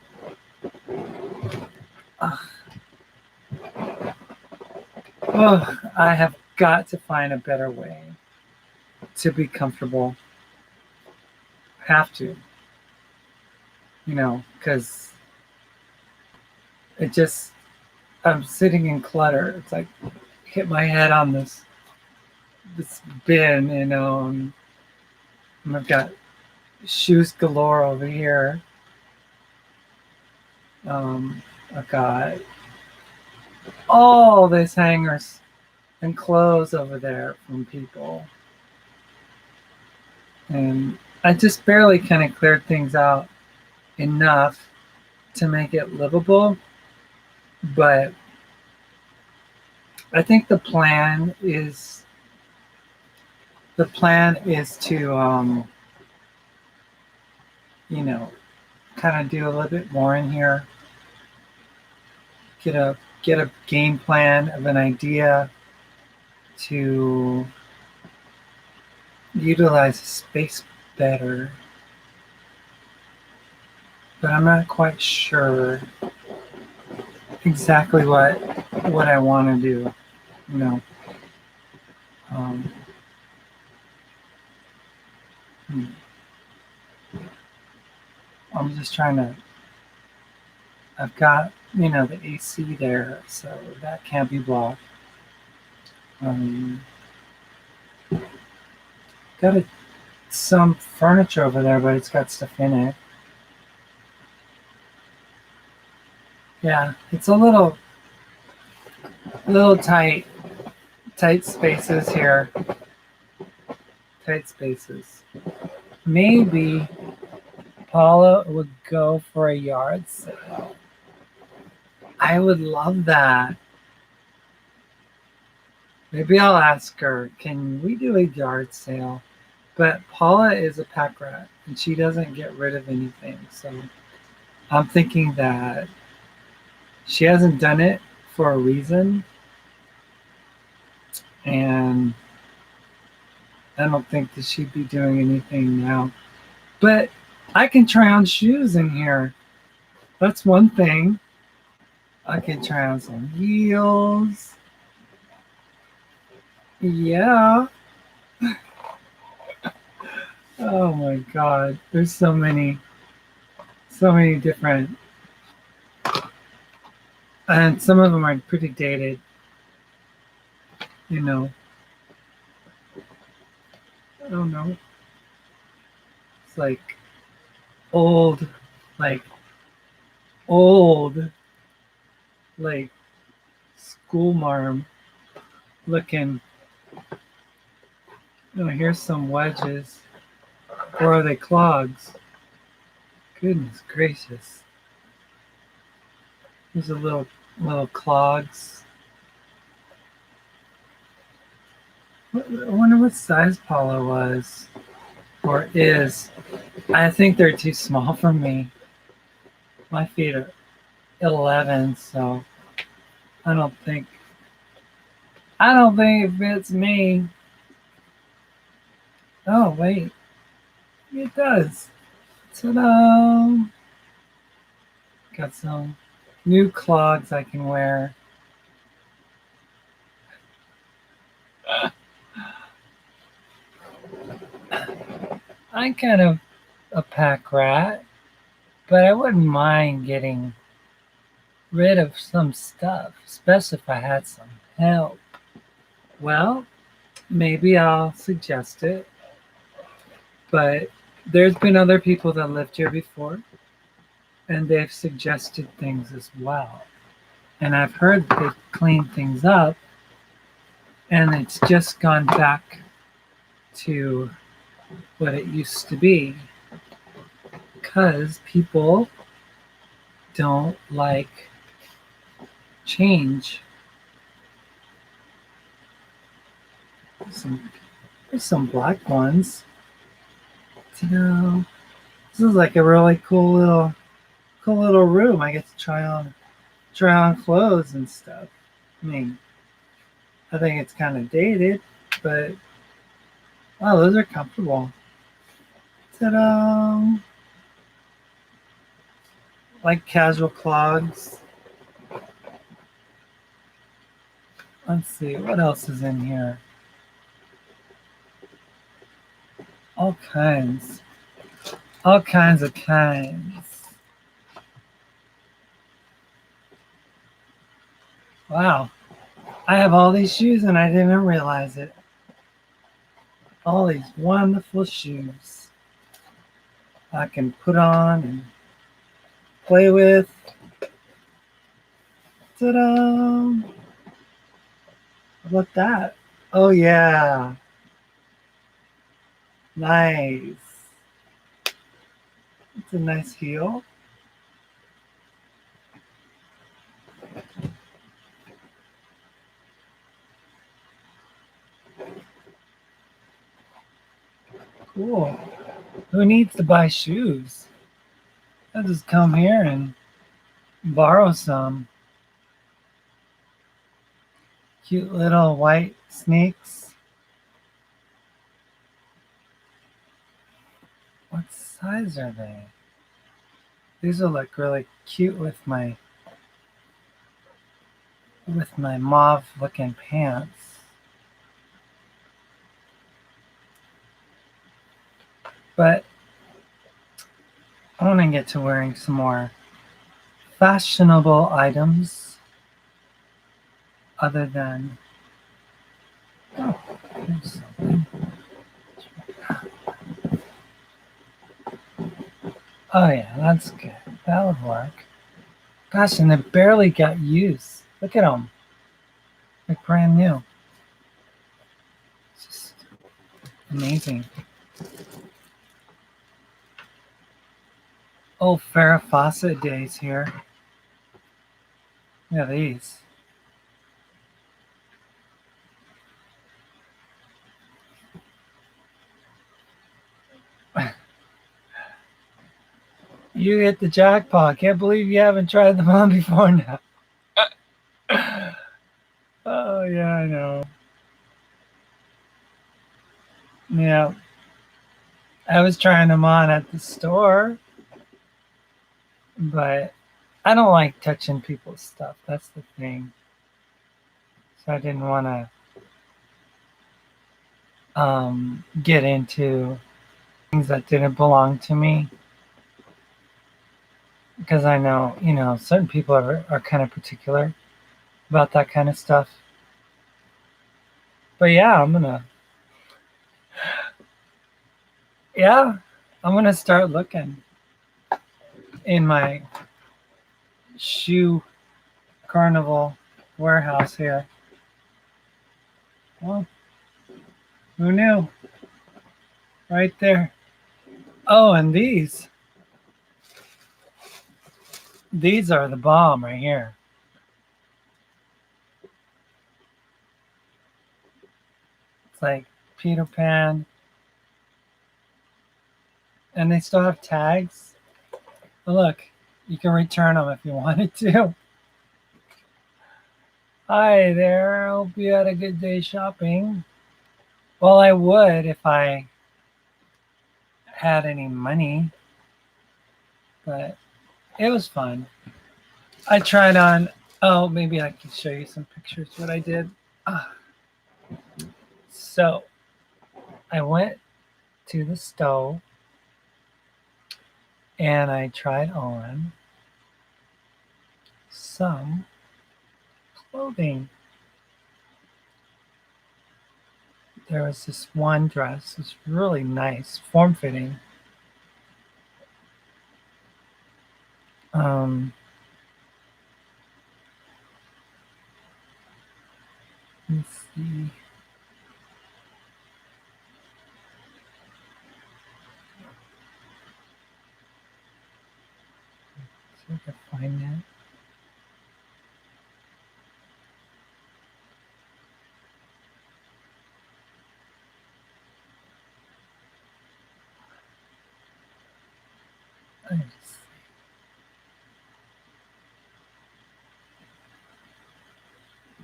Ugh. Ugh, I have got to find a better way to be comfortable. Have to, because it just, I'm sitting in clutter. It's like hit my head on this bin, and I've got shoes galore over here. I've got all these hangers and clothes over there from people. And I just barely kind of cleared things out enough to make it livable. But I think the plan is to kind of do a little bit more in here. Get a game plan of an idea to utilize space better. But I'm not quite sure exactly what I want to do. You know, um, hmm. I'm just trying to. I've got the AC there, so that can't be blocked. Um, got some furniture over there, but it's got stuff in it. Yeah, it's a little tight spaces here. Tight spaces. Maybe Paula would go for a yard sale. I would love that. Maybe I'll ask her, can we do a yard sale? But Paula is a pack rat and she doesn't get rid of anything. So I'm thinking that she hasn't done it for a reason. And I don't think that she'd be doing anything now. But I can try on shoes in here. That's one thing. I can try on some heels. Yeah. Oh my God. There's so many different, and some of them are pretty dated. You know, I don't know. It's old, like old, like school marm looking. Oh, here's some wedges. Or are they clogs? Goodness gracious. These are little clogs. I wonder what size Paula was or is. I think they're too small for me. My feet are 11, so I don't think it fits me. Oh wait, it does. Ta-da! Got some new clogs I can wear. I'm kind of a pack rat, but I wouldn't mind getting rid of some stuff, especially if I had some help. Well, maybe I'll suggest it, but there's been other people that lived here before, and they've suggested things as well. And I've heard they've cleaned things up, and it's just gone back to what it used to be because people don't like change. There's some black ones. This is like a really cool little cool little room. I get to try on clothes and stuff. I mean, I think it's kind of dated, but oh, those are comfortable. Ta-da! Like casual clogs. Let's see, what else is in here? All kinds. All kinds of kinds. Wow. I have all these shoes and I didn't even realize it. All these wonderful shoes I can put on and play with. Ta-da! How about that? Oh yeah. Nice. It's a nice heel. Cool. Who needs to buy shoes? I'll just come here and borrow some. Cute little white sneaks. What size are they? These will look really cute with my mauve looking pants. But I want to get to wearing some more fashionable items other than oh, here's something. Oh yeah, that's good. That would work. Gosh, and they barely got used. Look at them. Like brand new. It's just amazing. Oh, Farrah Fawcett days here. Look at these. You hit the jackpot. Can't believe you haven't tried them on before now. Oh, yeah, I know. Yeah. I was trying them on at the store, but I don't like touching people's stuff. That's the thing. So I didn't want to get into things that didn't belong to me because I know, certain people are kind of particular about that kind of stuff. But yeah, yeah, I'm gonna start looking in my shoe carnival warehouse here. Well, who knew? Right there. Oh, and these are the bomb right here. It's like Peter Pan, and they still have tags. But look, you can return them if you wanted to. Hi there. Hope you had a good day shopping. Well, I would if I had any money, but it was fun. I tried on. Oh, maybe I can show you some pictures what I did. Ah, so I went to the stove and I tried on some clothing. There was this one dress. It's really nice, form fitting. Um, let's see. See if I can find that. Let's see.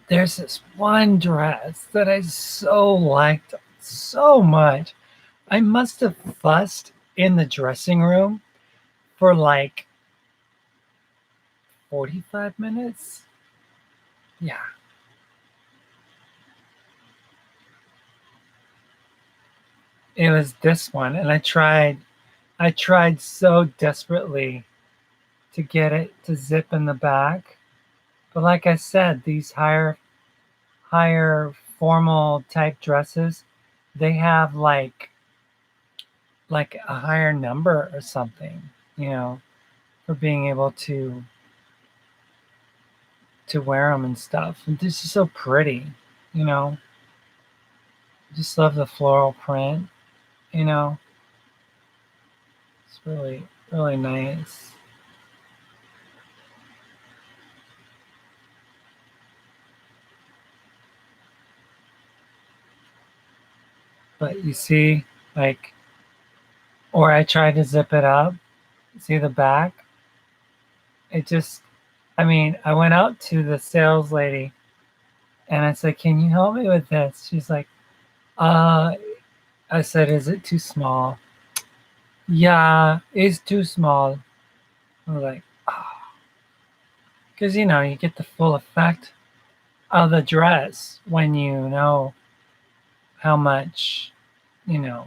there's this one dress that I so liked so much. I must have fussed in the dressing room for like 45 minutes. Yeah. It was this one, and I tried so desperately to get it to zip in the back. But like I said, these higher formal type dresses, they have like a higher number or something, you know, for being able to wear them and stuff. And this is so pretty, you know. Just love the floral print, you know. It's really nice. But you see, like, or I tried to zip it up. See the back? It just, I mean, I went out to the sales lady and I said, "Can you help me with this?" She's like, "Uh," I said, "Is it too small?" "Yeah, it's too small." I was like, "Oh," because you get the full effect of the dress when you know how much, you know,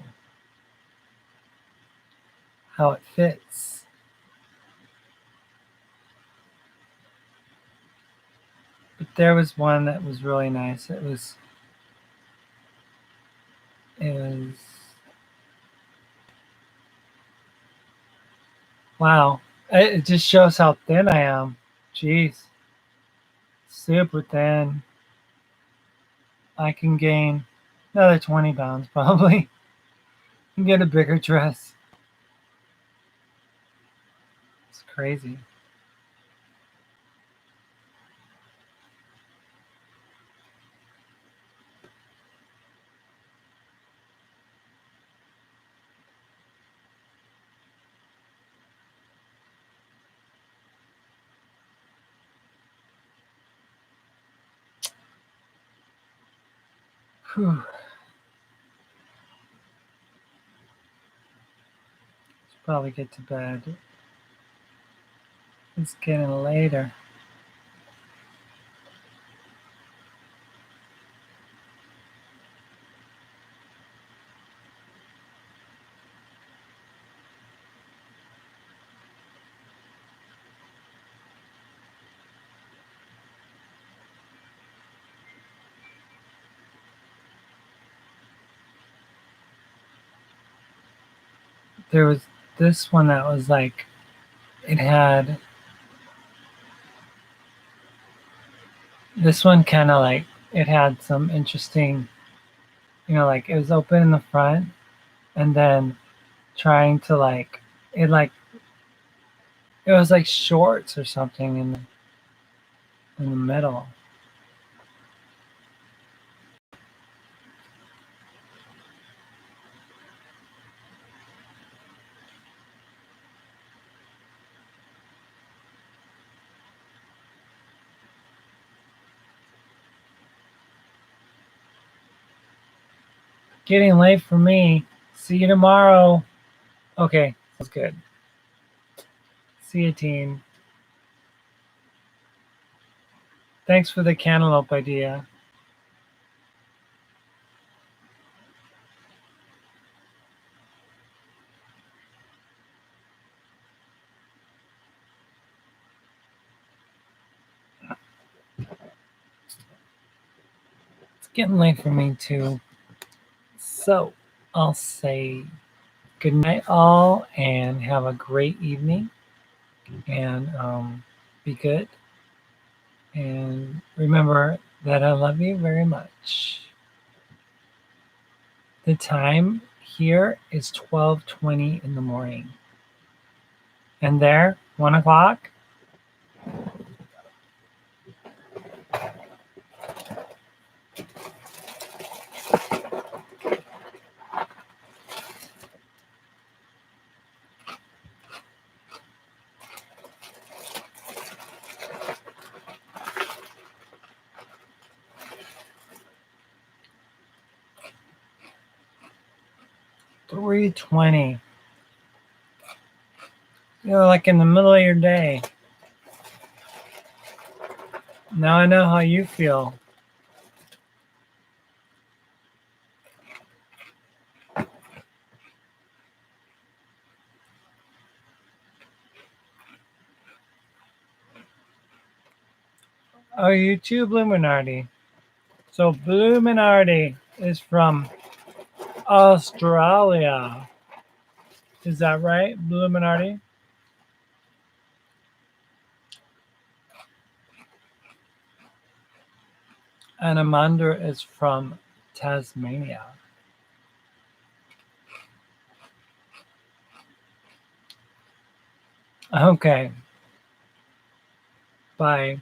how it fits. But there was one that was really nice. It was wow. It just shows how thin I am. Jeez, super thin. I can gain another 20 pounds probably and get a bigger dress. It's crazy. Whew. Should probably get to bed. It's getting later. There was this one that was like, it had this one kind of like, it had some interesting, like it was open in the front and then trying to it was like shorts or something in the middle. Getting late for me. See you tomorrow. Okay, that's good. See you, teen. Thanks for the cantaloupe idea. It's getting late for me too. So I'll say good night, all, and have a great evening. And be good. And remember that I love you very much. The time here is 12:20 in the morning. And there, 1 o'clock. 3:20. You're like in the middle of your day. Now I know how you feel. Oh, you too, Bluminardi. So Bluminardi is from Australia. Is that right, Bluminardi? And Amanda is from Tasmania. Okay. Bye.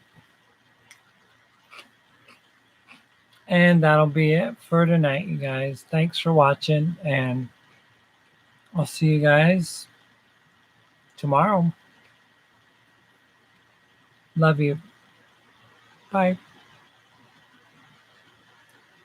And that'll be it for tonight, you guys. Thanks for watching, and I'll see you guys tomorrow. Love you. Bye.